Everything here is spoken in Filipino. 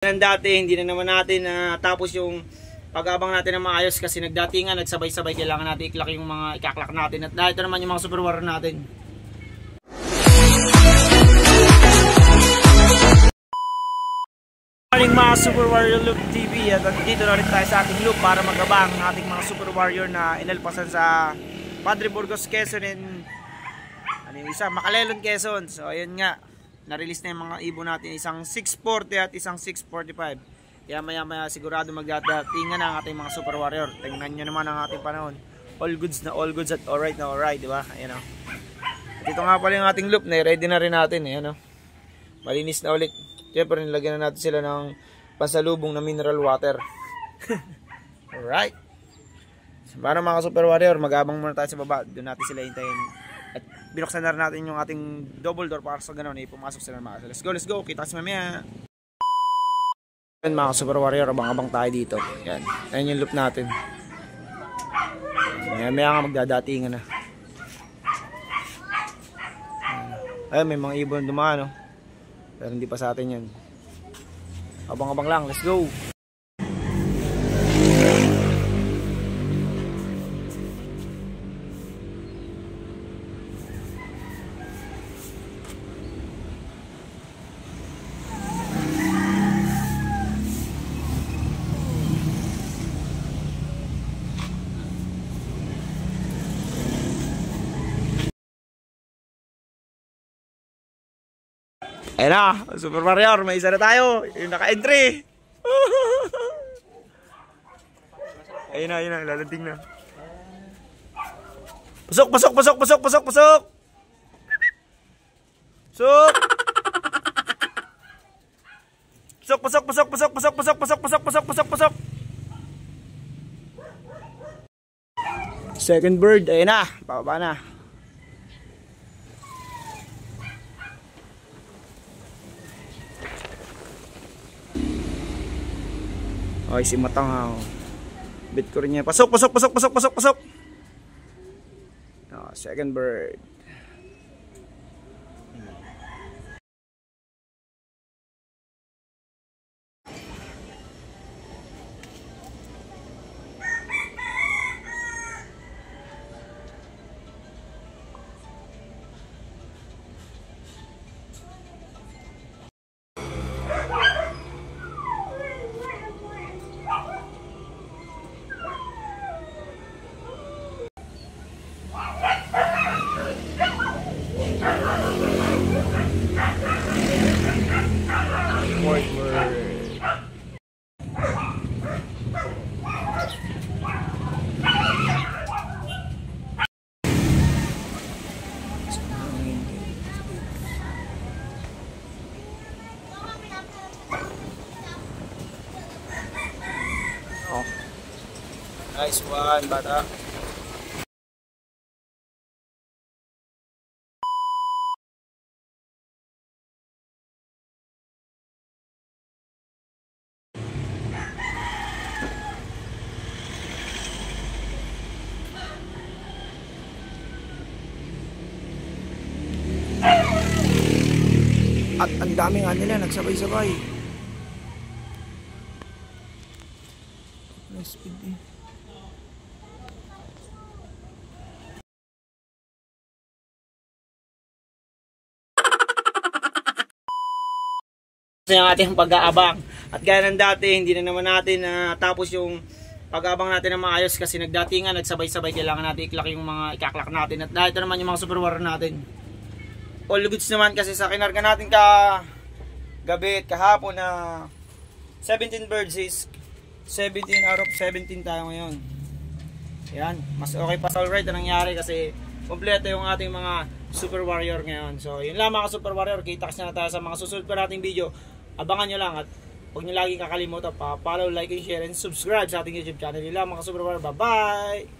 Dati hindi na naman natin tapos yung pag-abang natin ng maayos kasi nagdatingan, nagsabay-sabay, kailangan natin i-clock yung mga ikaklak natin at ito naman yung mga super warrior natin. Morning mga Super Warrior Loop TV, at dito na rin tayo sa ating loop para mag-abang ng ating mga super warrior na inalpasan sa Padre Burgos, Quezon and Macalelon, Quezon. So ayun nga, na-release na yung mga ibon natin, isang 640 at isang 645. Kaya maya sigurado magdadatingan na ang ating mga super warrior. Tingnan nyo naman ang ating panahon, all goods na all goods at alright na alright, diba? Ayan o. At ito nga pala yung ating loop na ready na rin natin. Ayan o, malinis na ulit. Siyempre nilagyan na natin sila ng pansalubong na mineral water. Alright, so, para mga super warrior, mag-abang muna tayo sa baba. Doon natin sila hintayin. At binuksan na rin natin yung ating double door para sa ganoon pumasok sila mga. Let's go, kita kasi mamaya. Yan mga super warrior, abang-abang tayo dito. Yan, ayan yung loop natin. Mamaya nga magdadatingan na. Ayun, may mga ibon dumaan, no? Pero hindi pa sa atin yan. Abang-abang lang, let's go. Ayan na, super warrior, may isa na tayo. Yung naka-entry. Ayun na, lalanting na. Pasok. Pasok. Second bird, ayun na, bababa na. Ay, si Matang ha. Bit ko rin niya. Pasok. Second bird. Oh. Nice one, bata. At ang dami nga nila nagsabay-sabay. Nice speed eh. Yung ating pag-aabang. At gaya ng dati, hindi na naman natin tapos yung pag-aabang natin ng maayos kasi nagdatingan, nagsabay-sabay, kailangan natin i-clock yung mga ikaklak natin. At ito naman yung mga super warrior natin. All goods naman kasi sa kinarga natin gabi at kahapon na 17 birds is 17 out of 17 tayo ngayon. Yan, mas okay pa sa alright na nangyari kasi kompleto yung ating mga super warrior ngayon. So yun lang mga super warrior, kita kasi na tayo sa mga susunod pa nating video. Abangan nyo lang at huwag nyo lagi kakalimutan pa follow, like, and share and subscribe sa ating YouTube channel. Yun lang mga super warrior, bye bye!